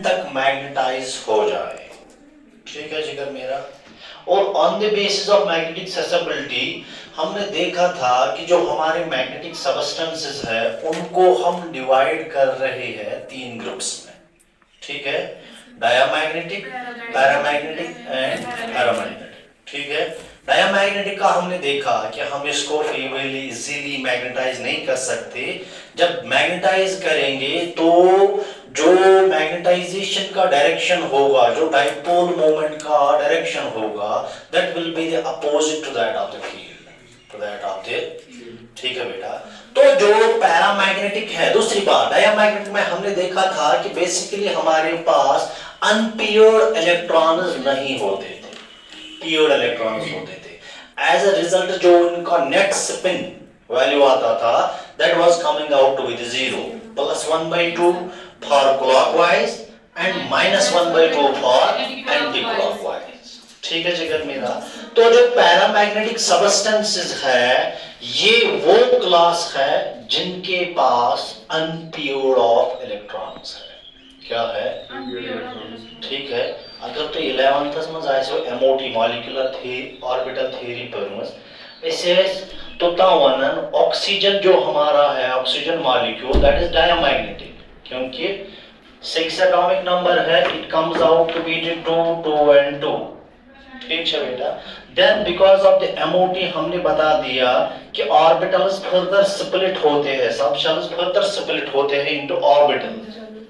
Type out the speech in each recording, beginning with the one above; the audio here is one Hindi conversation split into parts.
तक मैग्नेटाइज हो जाए, ठीक है जिगर मेरा। और on the basis of magnetic susceptibility हमने देखा था कि जो हमारे मैग्नेटिक सबस्टेंसेस है उनको हम डिवाइड कर रहे हैं तीन ग्रुप्स में, ठीक है, डायामैग्नेटिक, पैरामैग्नेटिक एंड पैरामैग्नेटिक, ठीक है। डायामैग्नेटिक का हमने देखा कि हम इसको फ्रीली इजीली मैग्नेटाइज नहीं कर सकते। जब मैग्नेटाइज करेंगे तो जो मैग्नेटाइजेशन का डायरेक्शन होगा, जो डाइपोल मोमेंट का डायरेक्शन होगा, that will be the opposite to that of the field, to that of the, ठीक है बेटा। तो जो पैरामैग्नेटिक है, दूसरी बात डायामैग्नेटिक में हमने देखा था कि बेसिकली हमारे पास अनपेयर्ड इलेक्ट्रॉन्स नहीं होते थे, पेयर्ड इलेक्ट्रॉन्स होते थे। एज अ रिजल्ट जो इनका नेट स्पिन वैल्यू आता था that was coming out to with 0 +1/2 for clockwise and -1/2 for anticlockwise, ठीक है जिगर मेरा। तो जो पैरामैग्नेटिक सबस्टेंसेस है ये वो क्लास है जिनके पास अनपेयर्ड ऑफ इलेक्ट्रॉन्स है, क्या है, ठीक है। अगर तो 11th में जायसो एमओटी मॉलिक्यूलर ऑर्बिटल थ्योरी पढ़मस ऐसे तो तावनन ऑक्सीजन जो हमारा है, oxygen molecule that is diamagnetic, क्योंकि 6 एटॉमिक नंबर है, it comes out to be 2 2 and 2, ठीक है बेटा। Then because of the MOT हमने बता दिया कि ऑर्बिटल्स फर्दर स्प्लिट होते हैं, सब शेल्स फर्दर स्प्लिट होते हैं इनटू ऑर्बिटल,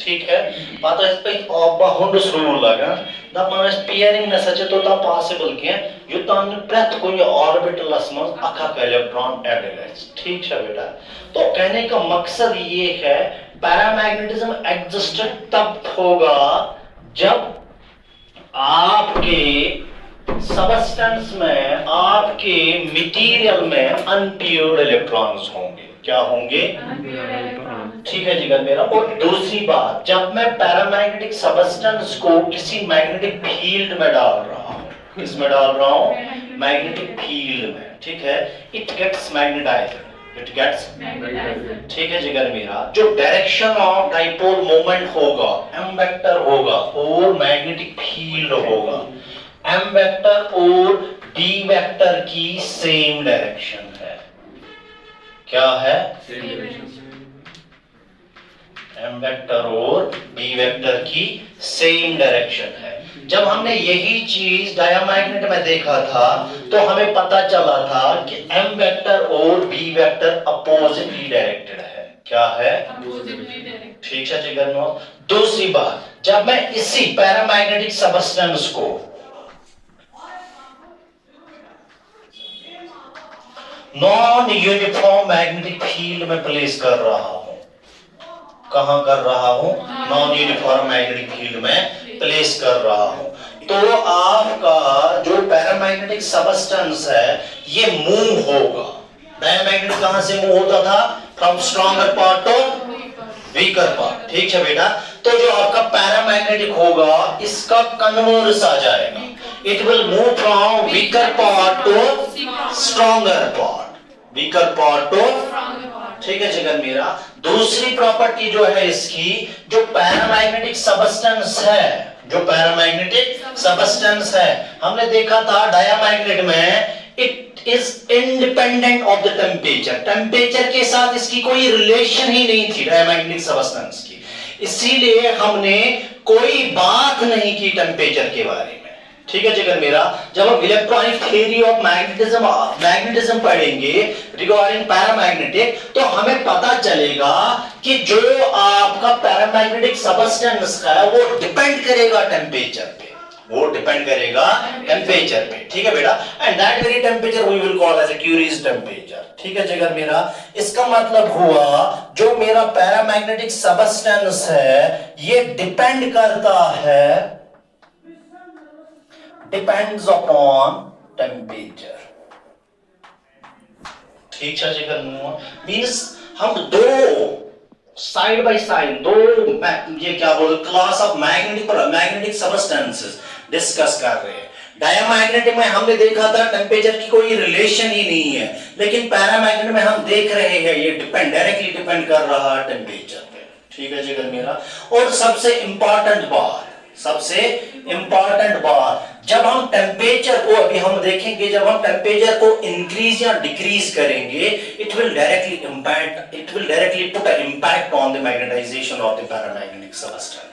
ठीक है। पता है पे बहुंडस रूल लगा द मानस पेयरिंग न सचे तो ता पॉसिबल के युतान प्रत कोई ऑर्बिटलस में अखा इलेक्ट्रॉन ऐड है, ठीक है बेटा। तो कहने का मकसद ये है पैरामैग्नेटिज्म एग्जिस्टेड तब होगा जब आपके सबस्टेंस में, आपके मटेरियल में अनपेयर्ड इलेक्ट्रॉन्स होंगे, क्या होंगे, ठीक है जिगर मेरा। और दूसरी बात, जब मैं पैरामैग्नेटिक सबस्टेंस को किसी मैग्नेटिक फील्ड में डाल रहा हूं, किस में डाल रहा हूं, मैग्नेटिक फील्ड में, ठीक है, it gets magnetised, it gets, ठीक है जिगर मेरा। जो डायरेक्शन ऑफ डाइपोल मोमेंट होगा एम वेक्टर होगा और मैग्नेटिक फील्ड होगा, एम वेक्टर और डी वेक्टर की सेम डायरेक्शन है, क्या है, एम वेक्टर और डी वेक्टर की सेम डायरेक्शन है। जब हमने यही चीज डायामैग्नेट में देखा था तो हमें पता चला था कि एम वेक्टर और बी वेक्टर अपोजिटली डायरेक्टेड है, क्या है, ठीक है जिगर। दूसरी बात, जब मैं इसी पैरामैग्नेटिक सबस्टेंस को नॉन यूनिफॉर्म मैग्नेटिक फील्ड में प्लेस कर रहा हूं, कहां कर रहा हूं, नॉन यूनिफॉर्म मैग्नेटिक फील्ड में प्लेस कर रहा हूं, तो आपका जो पैरामैग्नेटिक सबस्टेंस है ये मूव होगा। डायामैग्नेटिक कहां से मूव होता था, from stronger part two weaker part, ठीक है बेटा। तो जो आपका पैरामैग्नेटिक होगा इसका कन्वर्स आ जाएगा, it will move from weaker part two stronger part, weaker part two, ठीक है जिगर मेरा। दूसरी प्रॉपर्टी जो है इसकी, जो पैरामैग्नेटिक सबस्टेंस है, जो पैरामैग्नेटिक सबस्टेंस है, हमने देखा था डायामैग्नेट में it is independent of the temperature, temperature के साथ इसकी कोई रिलेशन ही नहीं थी डायामैग्नेटिक सबस्टेंस की, इसीलिए हमने कोई बात नहीं की टेम्परेचर के बारे में, ठीक है जिगर मेरा। जब हम इलेक्ट्रॉनिक थ्योरी ऑफ मैग्नेटिज्म पढ़ेंगे रिगार्डिंग पैरामैग्नेटिक तो हमें पता चलेगा कि जो आपका पैरामैग्नेटिक सबस्टेंस है वो डिपेंड करेगा टेम्परेचर पे, वो डिपेंड करेगा टेम्परेचर पे, ठीक है बेटा। And that very temperature we will call as a Curie's temperature, ठीक है जिगर मेरा। इसका मतलब हुआ जो मेरा पैरामैग्नेटिक सबस्टेंस है ये डिपेंड करता है, depends upon temperature, ठीक है जिगर। मींस हम दो साइड बाय साइड दो ये क्या बोलते class of magnetic substances discuss कर रहे हैं। डायामैग्नेटिक में हमने देखा था टेम्परेचर की कोई रिलेशन ही नहीं है, लेकिन पैरामैग्नेटिक में हम देख रहे हैं ये डायरेक्टली डिपेंड कर रहा है टेम्परेचर पे, ठीक है जिगर मेरा। और सबसे इंपॉर्टेंट बात, जब हम टेम्परेचर को, अभी हम देखेंगे, जब हम टेम्परेचर को इंक्रीज या डिक्रीज करेंगे, it will directly put a impact on the magnetization of the paramagnetic substance.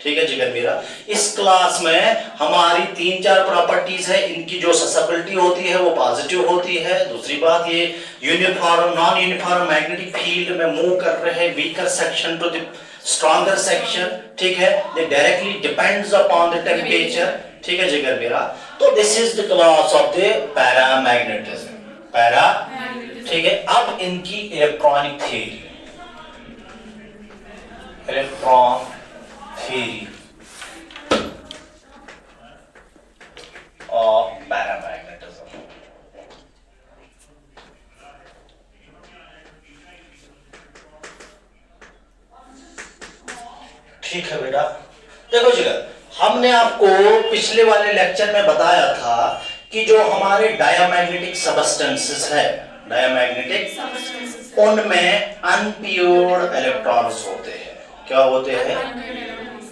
ठीक है जिगर मेरा। इस क्लास में हमारी 3-4 प्रॉपर्टीज है, इनकी जो ससेप्टिबिलिटी होती है वो पॉजिटिव होती है। दूसरी बात, ये uniform non uniform magnetic field में मूव कर रहे हैं weaker section two the stronger section. ठीक है, दे directly depends upon the temperature. ठीक है जिगर मेरा। तो this is the class of the paramagnetism. ठीक है, अब इनकी इलेक्ट्रॉनिक थ्योरी of paramagnetism। ठीक है बेटा, देखो जिगर, हमने आपको पिछले वाले लेक्चर में बताया था कि जो हमारे डायमैग्नेटिक सबस्टेंसेस है, उनमें अनप्योर्ड इलेक्ट्रॉन्स होते हैं। क्या होते हैं?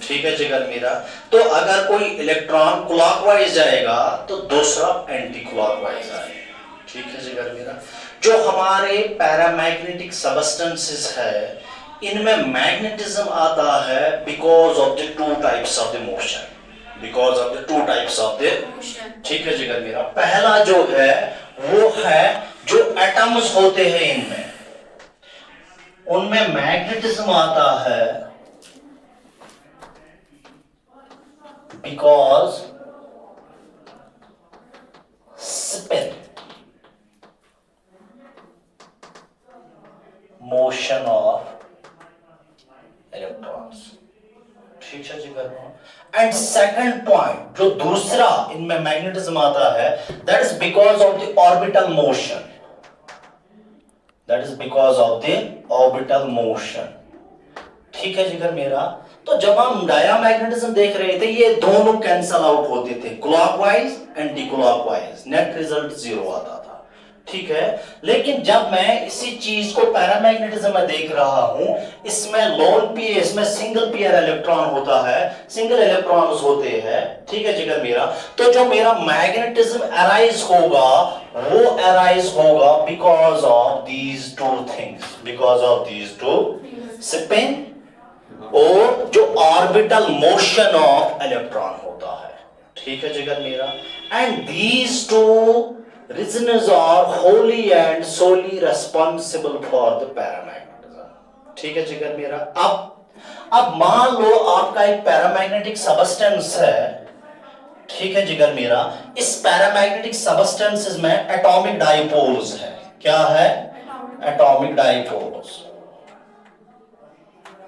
ठीक है जिगर मेरा। तो अगर कोई इलेक्ट्रॉन क्लॉकवाइज जाएगा तो दूसरा एंटी क्लॉकवाइज आएगा। ठीक है जिगर मेरा। जो हमारे पैरामैग्नेटिक सबस्टेंसेस है, इनमें मैग्नेटिज्म आता है because of the two types of the motion. ठीक है जिगर मेरा। पहला जो है वो है जो एटम्स होते हैं, उनमें मैग्नेटिज्म आता है because spin motion of electrons। ठीक है जी कर। एंड सेकंड पॉइंट, जो दूसरा इनमें मैग्नेटिज्म आता है, that is because of the orbital motion. ठीक है जिगर मेरा। तो जब हम डायमैग्नेटिज्म देख रहे थे, ये दोनों कैंसल आउट होते थे, clockwise anti clockwise, net result 0 आता था। ठीक है, लेकिन जब मैं इसी चीज को पैरामैग्नेटिज्म में देख रहा हूं, इसमें लोन पेयर, इसमें सिंगल पेयर इलेक्ट्रॉन होता है, सिंगल इलेक्ट्रॉन्स होते हैं। ठीक है जिगर मेरा। तो जो मेरा मैग्नेटिज्म अराइज होगा, वो अराइज होगा because of these two things, spin और जो ऑर्बिटल मोशन ऑफ इलेक्ट्रॉन होता है। ठीक है जिगर मेरा। And these two reasons are wholly and solely responsible for the paramagnetism. ठीक है जिगर मेरा। अब मान लो आपका एक पैरामैग्नेटिक सबस्टेंस है। ठीक है जिगर मेरा। इस पैरामैग्नेटिक सबस्टेंसेस में एटॉमिक डाइपोल्स है। क्या है? Atomic dipoles.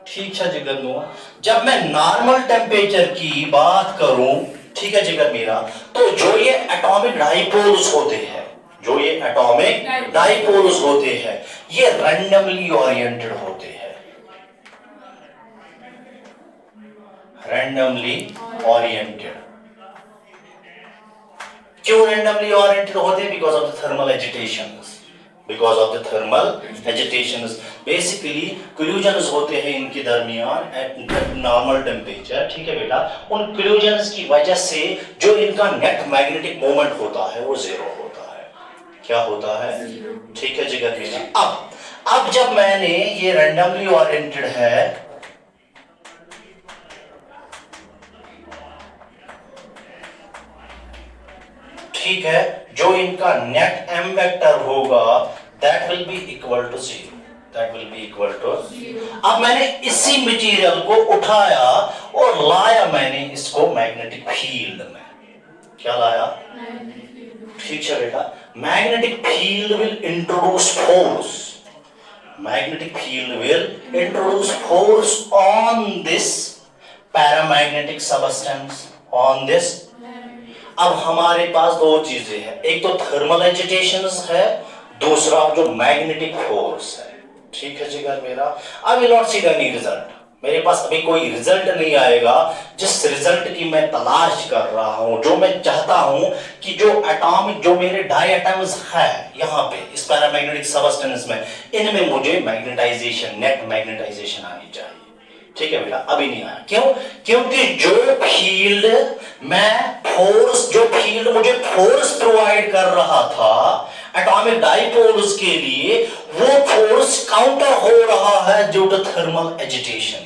ठीक है जिगर मेरा। जब मैं नॉर्मल टेम्परेचर की बात करूं, ठीक है जिगर मेरा, तो जो ये एटॉमिक डाइपोल्स होते हैं, ये रैंडमली ओरिएंटेड होते हैं। क्यों रैंडमली ओरिएंटेड होते हैं? Because of the thermal agitations. Basically collisions होते हैं इनके दरमियान एट नॉर्मल टेम्परेचर। ठीक है बेटा। उन कोलिजन्स की वजह से जो इनका नेट मैग्नेटिक मोमेंट होता है वो 0 होता है। क्या होता है? ठीक है जिगर मेरा। अब जब मैंने ये रैंडमली ओरिएंटेड है, ठीक है, जो इनका नेट m वेक्टर होगा that will be equal to 0। अब मैंने इसी मटेरियल को उठाया और लाया मैंने इसको मैग्नेटिक फील्ड में। क्या लाया? ठीक है बेटा। Magnetic field will introduce force on this paramagnetic substance, अब हमारे पास दो चीजें हैं, एक तो थर्मल एजिटेशंस है, दूसरा जो मैग्नेटिक फोर्स है। ठीक है जिगर मेरा। I will not see any result, मेरे पास अभी कोई रिजल्ट नहीं आएगा जिस रिजल्ट की मैं तलाश कर रहा हूं, जो मैं चाहता हूं कि जो एटॉमिक, जो मेरे डायटम्स है यहाँ पे इस पैरामैग्नेटिक सबस्टेंस में, इनमें मुझे मैग्नेटाइजेशन, नेट मैग्नेटाइजेशन आनी चाहिए। ठीक है बेटा, अभी नहीं आया। क्यों? क्योंकि जो फील्ड जो फील्ड मुझे फोर्स प्रोवाइड कर रहा था एटॉमिक डाइपोल्स के लिए, वो फोर्स काउंटर हो रहा है due to thermal agitation.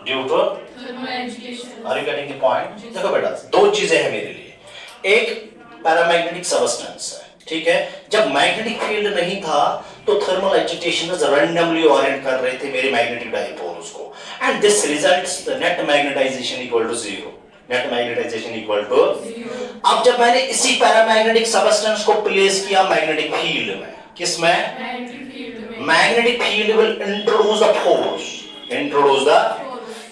Due to thermal agitation. Are you getting the point? देखो बेटा, दो चीजें हैं मेरे लिए। एक पैरामैग्नेटिक सबस्टेंस है, ठीक है। जब मैग्नेटिक फील्ड नहीं था तो थर्मल एजिटेशन रैंडमली ओरिएंट कर रहे थे मेरे मैग्नेटिक डाइपोल्स को, and this results the net magnetization equal to 0। Net magnetization equal to 0। अब जब मैंने इसी पैरामैग्नेटिक सबस्टेंस को प्लेस किया मैग्नेटिक फील्ड में, किस में? Magnetic field will introduce the force.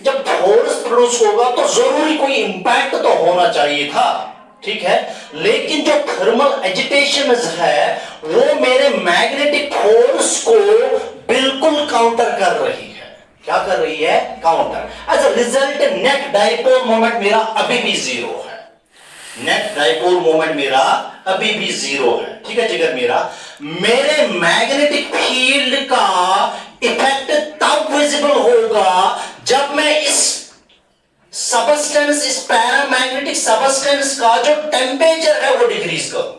जब फोर्स प्रोड्यूस होगा तो जरूरी कोई इंपैक्ट तो होना चाहिए था, ठीक है। लेकिन जो थर्मल एजिटेशन है वो मेरे मैग्नेटिक फोर्स को बिल्कुल काउंटर कर रही है। क्या कर रही है? Counter. As a result net dipole moment मेरा अभी भी 0 है। नेट डाइपोल मोमेंट मेरा अभी भी 0 है, ठीक है जिगर मेरा। मेरे मैग्नेटिक फील्ड का इफेक्ट तब विजिबल होगा जब मैं इस सबस्टेंस, इस पैरामैग्नेटिक सबस्टेंस का जो टेम्परेचर है वो डिक्रीज करूं।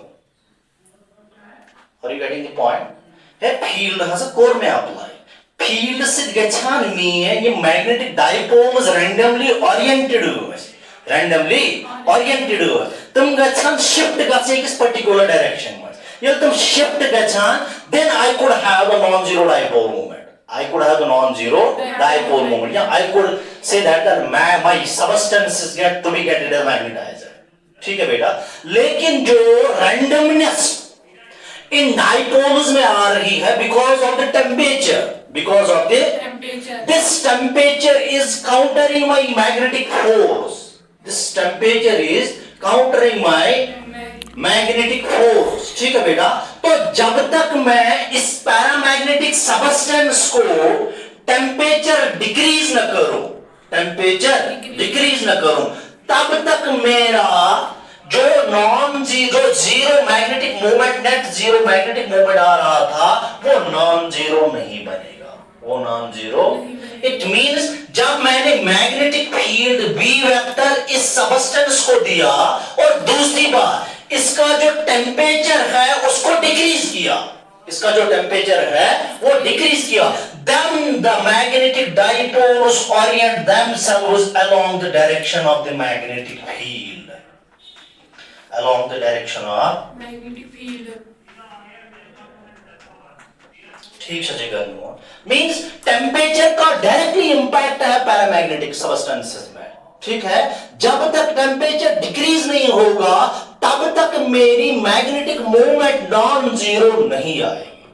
Are you getting the point? है फील्ड हसा कोर में अप्लाई। फील्ड से गच्छान में ये मैग्नेटिक डाइपोल्स रैंडमली ओरिएंटेड हुए। तुम गच्छान शिफ्ट गच्छे किस पर्टिकुलर डायरेक्शन में। ये तुम shift गच्छान, then I could have a non-zero dipole moment. Yeah, I could say that my substances get magnetized. ठीक है बेटा। लेकिन जो randomness इन डाइपोल्स में आ रही है because of the temperature. This temperature is countering my magnetic force. ठीक है बेटा। तो जब तक मैं इस पैरामैग्नेटिक सबस्टेंस को टेम्परेचर डिक्रीज न करूं, तब तक मेरा जो zero magnetic moment, net zero magnetic moment आ रहा था वो नॉन जीरो नहीं बनेगा। इट मींस जब मैंने मैग्नेटिक फील्ड B वेक्टर इस सबस्टेंस को दिया और दूसरी बार इसका जो टेम्परेचर है उसको डिक्रीज किया, then the magnetic dipoles orient themselves along the direction of the magnetic field. ठीक है जगह मींस टेम्परेचर का डायरेक्टली इंपैक्ट है पैरामैग्नेटिक सबस्टेंसेस में, ठीक है। जब तक टेम्परेचर डिक्रीज नहीं होगा तब तक मेरी मैग्नेटिक मूवमेंट नॉन जीरो नहीं आएगी,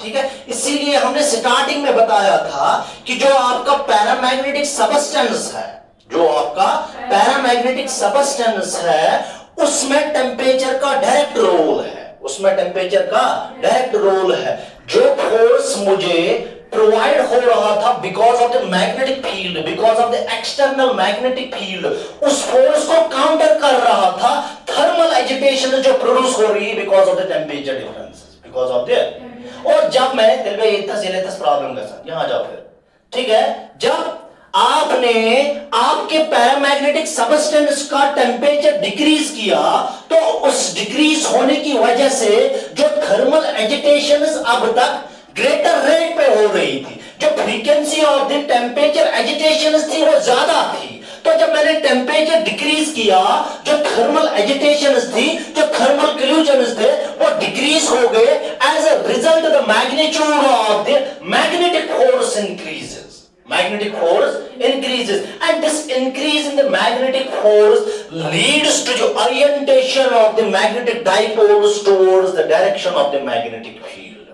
ठीक है। इसीलिए हमने स्टार्टिंग में बताया था कि जो आपका पैरामैग्नेटिक सबस्टेंस है उसमें टेम्परेचर का डायरेक्ट रोल है। जो फोर्स मुझे प्रोवाइड हो रहा था because of the magnetic field, because of the external magnetic field, उस फोर्स को काउंटर कर रहा था थर्मल एजिटेशन जो प्रोड्यूस हो रही है because of the temperature differences, because of the. और जब मैं प्रॉब्लम के साथ यहां जाओ फिर, ठीक है। जब आपने आपके पैरामैग्नेटिक सबस्टेंस का टेम्परेचर डिक्रीज किया तो उस डिक्रीज होने की वजह से जो थर्मल एजिटेशन अब तक ग्रेटर रेट पे हो रही थी, जो frequency of the temperature agitation थी वो ज्यादा थी। तो जब मैंने टेम्परेचर डिक्रीज किया, जो थर्मल एजिटेशन थी, जो थर्मल कोलिजन्स थे वो डिक्रीज हो गए। As a result the magnitude of the magnetic force increases and this increase in the magnetic force leads to the orientation of the magnetic dipoles towards the direction of the magnetic field,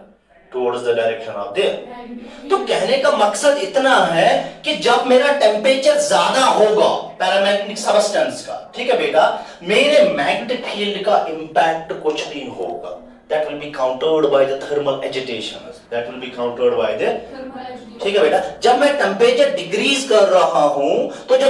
तो कहने का मकसद इतना है कि जब मेरा टेम्परेचर ज्यादा होगा पैरामैग्नेटिक सबस्टेंस का, ठीक है बेटा, मेरे मैग्नेटिक फील्ड का इंपैक्ट कुछ नहीं होगा। That will be countered by the thermal agitation. ठीक है बेटा। जब मैं टेम्परेचर डिक्रीज कर रहा हूं तो जो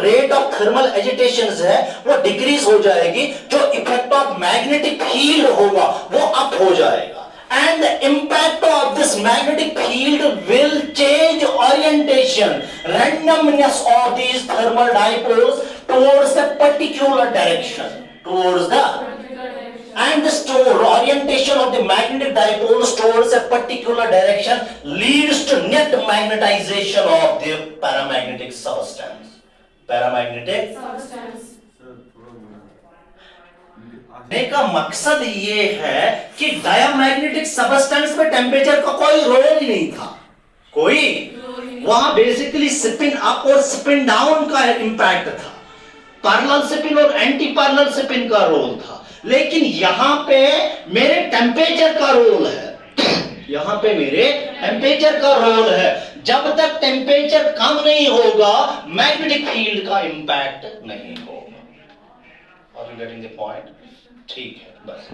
रेट ऑफ थर्मल एजिटेशन है वो डिक्रीज हो जाएगी, जो इफेक्ट ऑफ मैग्नेटिक फील्ड होगा वो अप हो जाएगा। and the impact of this magnetic field will change orientation, randomness of these thermal dipoles towards the particular direction, towards the, and this orientation of the magnetic dipoles towards a particular direction leads to net magnetization of the paramagnetic substance. Paramagnetic substance. का मकसद ये है कि डायामैग्नेटिक सबस्टेंस में टेम्परेचर का कोई रोल ही नहीं था, कोई वहां बेसिकली स्पिन अप और स्पिन डाउन का इम्पैक्ट था, पैरेलल स्पिन और एंटी पैरेलल स्पिन का रोल था। लेकिन यहां पे मेरे टेम्परेचर का रोल है, यहां पे मेरे टेम्परेचर का रोल है। जब तक टेम्परेचर कम नहीं होगा मैग्नेटिक फील्ड का इंपैक्ट नहीं होगा। Are you getting the point? ठीक है, बस।